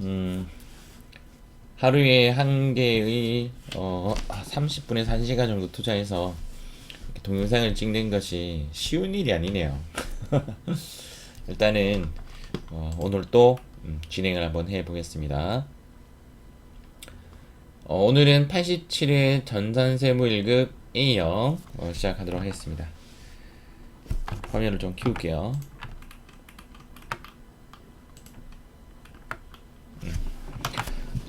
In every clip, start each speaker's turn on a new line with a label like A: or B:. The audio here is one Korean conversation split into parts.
A: 음, 하루에 한 개의 30분에서 1시간 정도 투자해서 이렇게 동영상을 찍는 것이 쉬운 일이 아니네요. 일단은 오늘 또 진행을 한번 해보겠습니다. 오늘은 87회 전산세무 1급 A형 시작하도록 하겠습니다. 화면을 좀 키울게요.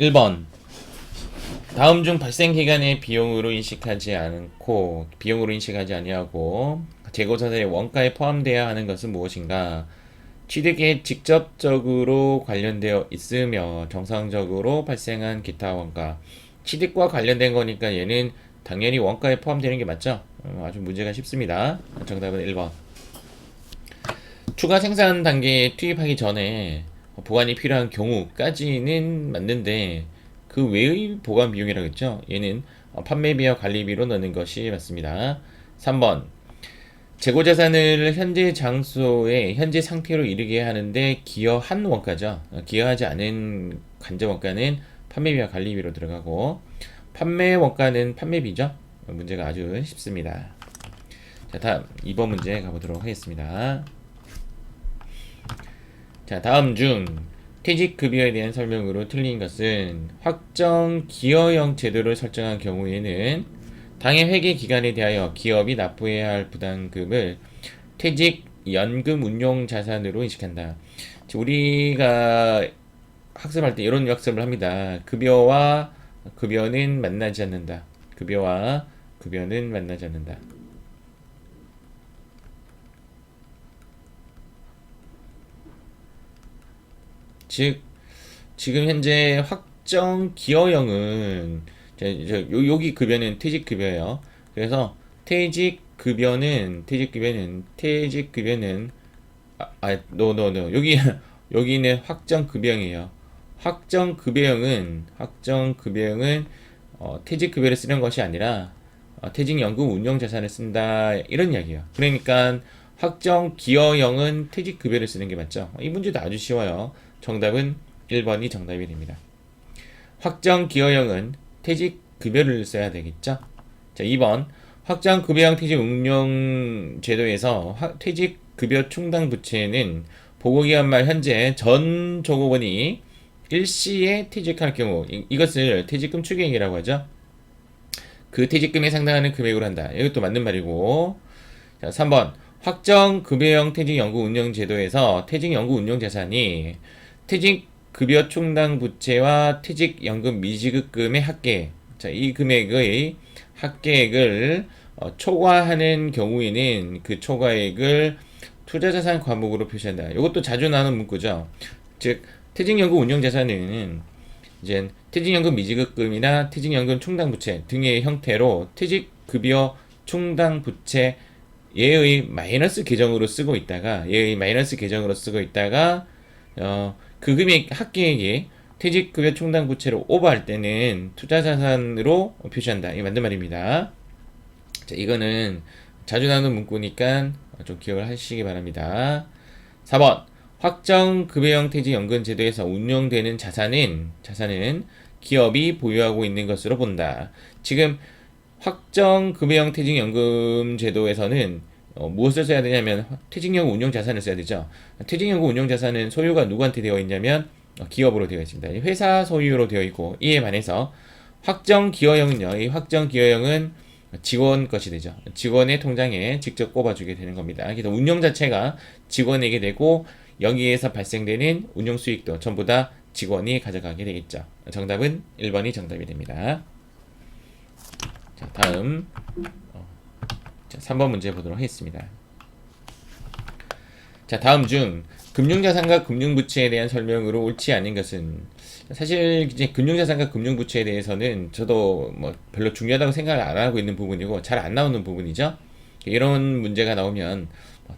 A: 1번 다음 중 발생 기간의 비용으로 인식하지 아니하고 재고자산의 원가에 포함되어야 하는 것은 무엇인가? 취득에 직접적으로 관련되어 있으며 정상적으로 발생한 기타 원가. 취득과 관련된 거니까 얘는 당연히 원가에 포함되는 게 맞죠? 아주 문제가 쉽습니다. 정답은 1번. 추가 생산 단계에 투입하기 전에 보관이 필요한 경우까지는 맞는데 그 외의 보관 비용이라고 했죠. 얘는 판매비와 관리비로 넣는 것이 맞습니다. 3번 재고자산을 현재 장소에 현재 상태로 이르게 하는데 기여한 원가죠. 기여하지 않은 관제 원가는 판매비와 관리비로 들어가고 판매 원가는 판매비죠. 문제가 아주 쉽습니다. 자, 다음 2번 문제 가보도록 하겠습니다. 자, 다음 중 퇴직급여에 대한 설명으로 틀린 것은 확정 기여형 제도를 설정한 경우에는 당해 회계 기간에 대하여 기업이 납부해야 할 부담금을 퇴직연금 운용 자산으로 인식한다. 우리가 학습할 때 이런 학습을 합니다. 급여와 급여는 만나지 않는다. 급여와 급여는 만나지 않는다. 즉 지금 현재 확정 기여형은 여기 급여는 퇴직급여예요. 그래서 퇴직급여는 노 여기 여기는 확정급여형이에요. 확정급여형은 퇴직급여를 쓰는 것이 아니라 퇴직연금 운용자산을 쓴다 이런 이야기예요. 그러니까 확정기여형은 퇴직급여를 쓰는 게 맞죠. 이 문제도 아주 쉬워요. 정답은 1번이 정답이 됩니다. 확정기여형은 퇴직급여를 써야 되겠죠. 자, 2번 확정급여형 퇴직운용제도에서 퇴직급여 충당 부채는 보고기간 말 현재 전 조급원이 일시에 퇴직할 경우 이것을 퇴직금 추경이라고 하죠. 그 퇴직금에 상당하는 금액으로 한다. 이것도 맞는 말이고. 자, 3번 확정급여형 퇴직연금 운용제도에서 퇴직연금 운용자산이 퇴직급여 충당 부채와 퇴직연금 미지급금의 합계, 자, 이 금액의 합계액을 초과하는 경우에는 그 초과액을 투자자산 과목으로 표시한다. 이것도 자주 나오는 문구죠. 즉 퇴직연금 운용자산은 이제 퇴직연금 미지급금이나 퇴직연금 충당부채 등의 형태로 퇴직급여 충당부채 얘의 마이너스 계정으로 쓰고 있다가 그 금액 합계액이 퇴직급여 충당부채로 오버할 때는 투자자산으로 표시한다. 이게 맞는 말입니다. 자, 이거는 자주 나오는 문구니까 좀 기억을 하시기 바랍니다. 4번 확정급여형 퇴직연금 제도에서 운용되는 자산은 기업이 보유하고 있는 것으로 본다. 지금 확정급여형 퇴직연금 제도에서는 무엇을 써야 되냐면 퇴직연금 운용자산을 써야 되죠. 퇴직연금 운용자산은 소유가 누구한테 되어 있냐면 기업으로 되어 있습니다. 회사 소유로 되어 있고 이에 반해서 확정기여형은요. 이 확정기여형은 직원 것이 되죠. 직원의 통장에 직접 꼽아주게 되는 겁니다. 그래서 운용 자체가 직원에게 되고 여기에서 발생되는 운용 수익도 전부 다 직원이 가져가게 되겠죠. 정답은 1번이 정답이 됩니다. 자, 다음 3번 문제 보도록 하겠습니다. 자, 다음 중 금융자산과 금융부채에 대한 설명으로 옳지 않은 것은, 사실 이제 금융자산과 금융부채에 대해서는 저도 뭐 별로 중요하다고 생각을 안 하고 있는 부분이고 잘 안 나오는 부분이죠. 이런 문제가 나오면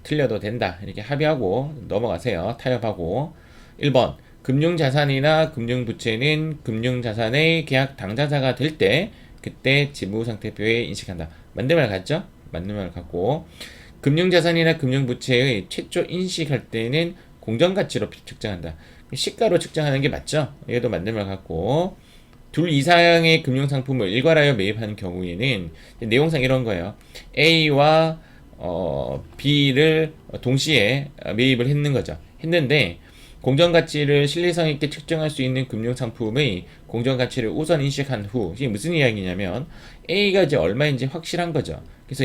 A: 틀려도 된다 이렇게 합의하고 넘어가세요. 타협하고. 1번 금융자산이나 금융부채는 금융자산의 계약 당사자가 될 때 그때 재무상태표에 인식한다. 맞는 말 같죠? 맞는 말 같고, 금융자산이나 금융부채의 최초 인식할 때는 공정가치로 측정한다. 시가로 측정하는 게 맞죠? 얘도 맞는 말 같고, 둘 이상의 금융상품을 일괄하여 매입하는 경우에는 내용상 이런 거예요. A와 B를 동시에 매입을 했는 거죠. 했는데 공정가치를 신뢰성 있게 측정할 수 있는 금융상품의 공정가치를 우선 인식한 후, 이게 무슨 이야기냐면 A가 이제 얼마인지 확실한 거죠. 그래서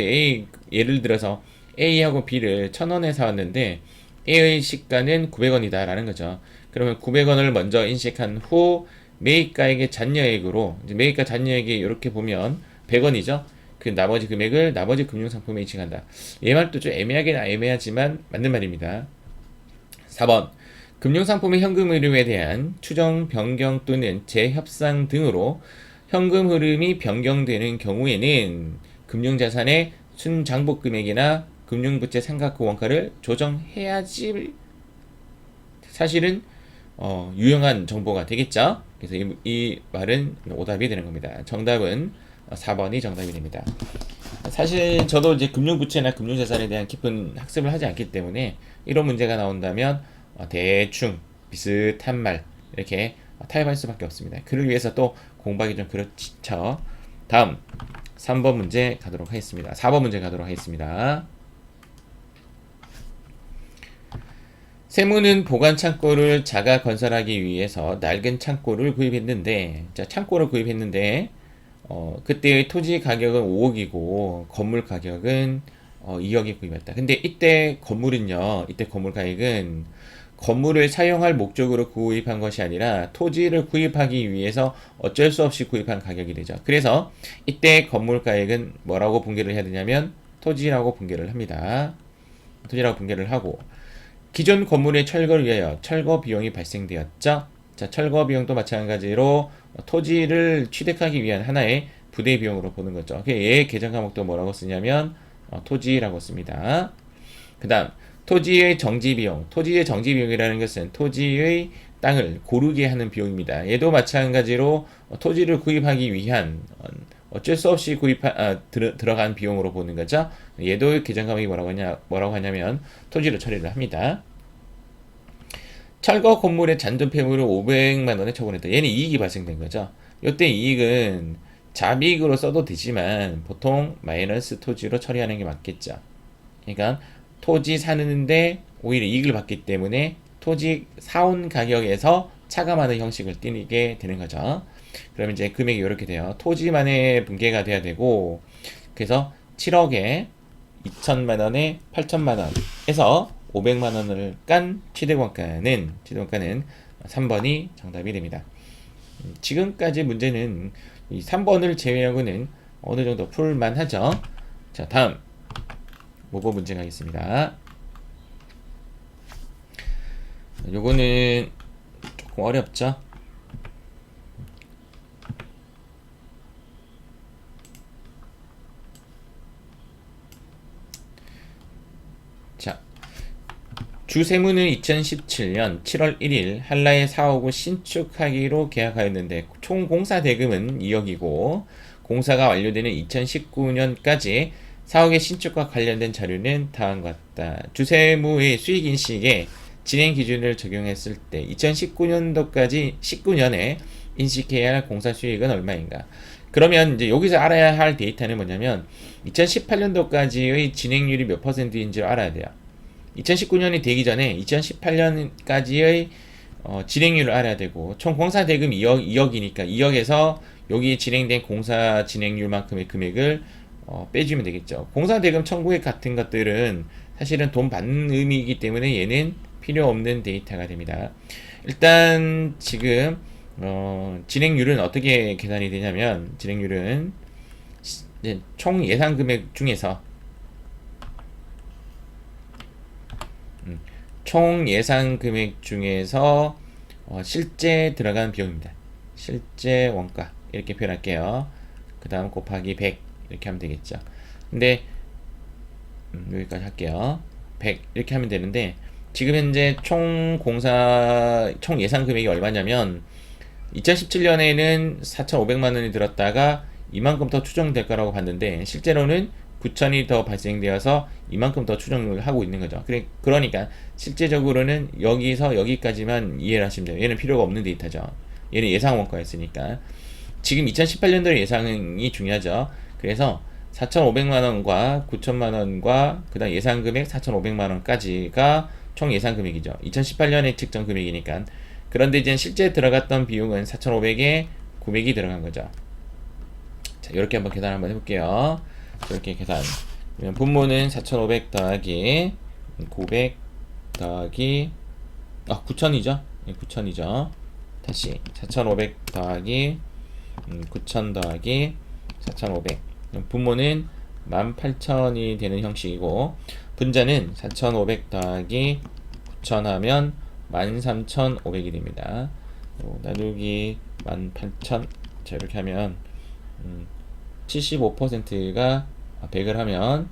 A: 예를 들어서 A하고 B를 1,000원에 사왔는데 A의 시가는 900원이다 라는 거죠. 그러면 900원을 먼저 인식한 후 매입가액의 잔여액으로, 이제 매입가 잔여액이 이렇게 보면 100원이죠. 그 나머지 금액을 나머지 금융상품에 인식한다. 얘 말도 좀 애매하지만 맞는 말입니다. 4번. 금융상품의 현금 흐름에 대한 추정, 변경 또는 재협상 등으로 현금 흐름이 변경되는 경우에는 금융자산의 순장복 금액이나 금융부채 삼각호 원가를 조정해야지 사실은 유용한 정보가 되겠죠. 그래서 이 말은 오답이 되는 겁니다. 정답은 4번이 정답이 됩니다. 사실 저도 이제 금융부채나 금융자산에 대한 깊은 학습을 하지 않기 때문에 이런 문제가 나온다면 대충 비슷한 말 이렇게 타협할 수밖에 없습니다. 그를 위해서 또 공부하기 좀 그렇죠. 다음 3번 문제 가도록 하겠습니다. 4번 문제 가도록 하겠습니다. 세무는 보관 창고를 자가 건설하기 위해서 낡은 창고를 구입했는데, 자, 창고를 구입했는데, 그때의 토지 가격은 5억이고, 건물 가격은 2억에 구입했다. 근데 이때 건물 가격은 건물을 사용할 목적으로 구입한 것이 아니라 토지를 구입하기 위해서 어쩔 수 없이 구입한 가격이 되죠. 그래서 이때 건물 가격은 뭐라고 분개를 해야 되냐면, 토지라고 분개를 합니다. 토지라고 분개를 하고, 기존 건물의 철거를 위하여 철거 비용이 발생되었죠. 자, 철거 비용도 마찬가지로 토지를 취득하기 위한 하나의 부대 비용으로 보는 거죠. 얘의 계정 과목도 뭐라고 쓰냐면 토지라고 씁니다. 그 다음 토지의 정지 비용. 토지의 정지 비용이라는 것은 토지의 땅을 고르게 하는 비용입니다. 얘도 마찬가지로 토지를 구입하기 위한 어쩔 수 없이 들어간 비용으로 보는 거죠. 얘도 계정 과목이 뭐라고 하냐면 토지로 처리를 합니다. 철거 건물의 잔존 폐물을 500만 원에 처분했다. 얘는 이익이 발생된 거죠. 이때 이익은 자비익으로 써도 되지만 보통 마이너스 토지로 처리하는 게 맞겠죠. 그러니까 토지 사는데 오히려 이익을 받기 때문에 토지 사온 가격에서 차감하는 형식을 띠게 되는 거죠. 그러면 이제 금액이 이렇게 돼요. 토지만의 분개가 돼야 되고, 그래서 7억에 2천만 원에 8천만 원에서 500만 원을 깐 취득원가는 3번이 정답이 됩니다. 지금까지 문제는 이 3번을 제외하고는 어느 정도 풀만 하죠. 자, 다음 모범 문제 가겠습니다. 요거는 조금 어렵죠. 자, 주세무는 2017년 7월 1일 한라의 사옥을 신축하기로 계약하였는데 총 공사 대금은 2억이고 공사가 완료되는 2019년까지 사옥의 신축과 관련된 자료는 다음과 같다. 주세무의 수익인식에 진행 기준을 적용했을 때 2019년도까지 19년에 인식해야 할 공사 수익은 얼마인가? 그러면 이제 여기서 알아야 할 데이터는 뭐냐면 2018년도까지의 진행률이 몇 %인지 알아야 돼요. 2019년이 되기 전에 2018년까지의 진행률을 알아야 되고 총 공사 대금 2억이니까 2억에서 여기 진행된 공사 진행률만큼의 금액을 빼주면 되겠죠. 공사 대금 청구액 같은 것들은 사실은 돈 받는 의미이기 때문에 얘는 필요 없는 데이터가 됩니다. 일단 지금 진행률은 어떻게 계산이 되냐면 진행률은 총 예상 금액 중에서 총 예상 금액 중에서 실제 들어간 비용입니다. 실제 원가 이렇게 표현할게요. 그 다음 곱하기 100 이렇게 하면 되겠죠. 근데 여기까지 할게요. 100 이렇게 하면 되는데 지금 현재 총 예상 금액이 얼마냐면 2017년에는 4,500만 원이 들었다가 이만큼 더 추정될 거라고 봤는데 실제로는 9천이 더 발생되어서 이만큼 더 추정을 하고 있는 거죠. 그러니까 실제적으로는 여기서 여기까지만 이해를 하시면 돼요. 얘는 필요가 없는 데이터죠. 얘는 예상 원가였으니까. 지금 2018년도의 예상이 중요하죠. 그래서 4,500만 원과 9천만 원과 그다음 예상 금액 4,500만 원까지가 총 예상 금액이죠. 2018년에 측정 금액이니까. 그런데 이제 실제 들어갔던 비용은 4,500에 900이 들어간 거죠. 자, 이렇게 한번 계산 한번 해볼게요. 이렇게 계산. 분모는 4,500 더하기 900 더하기 9,000이죠. 9,000이죠. 다시 4,500 더하기 9,000 더하기 4,500. 분모는 18,000이 되는 형식이고 분자는 4,500 더하기 9,000 하면 13,500이 됩니다. 나누기 18,000. 자, 이렇게 하면 75%가 100을 하면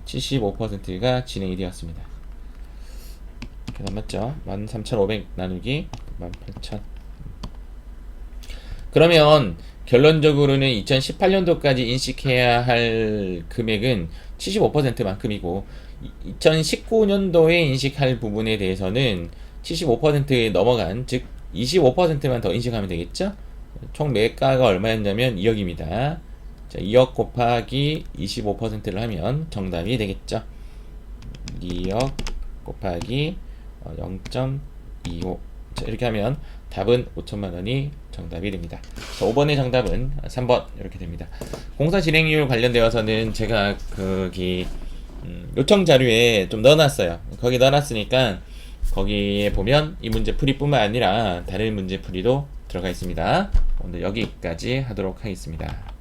A: 75%가 진행이 되었습니다. 계산 맞죠? 13,500 나누기 18,000. 그러면 결론적으로는 2018년도까지 인식해야 할 금액은 75%만큼이고 2019년도에 인식할 부분에 대해서는 75%에 넘어간, 즉 25%만 더 인식하면 되겠죠? 총 매가가 얼마였냐면 2억입니다. 자, 2억 곱하기 25%를 하면 정답이 되겠죠. 2억 곱하기 0.25. 자, 이렇게 하면 답은 5천만 원이 정답이 됩니다. 자, 5번의 정답은 3번 이렇게 됩니다. 공사 진행률 관련되어서는 제가 거기 요청 자료에 좀 넣어놨어요. 거기 넣어놨으니까 거기에 보면 이 문제 풀이뿐만 아니라 다른 문제 풀이도 들어가 있습니다. 오늘 여기까지 하도록 하겠습니다.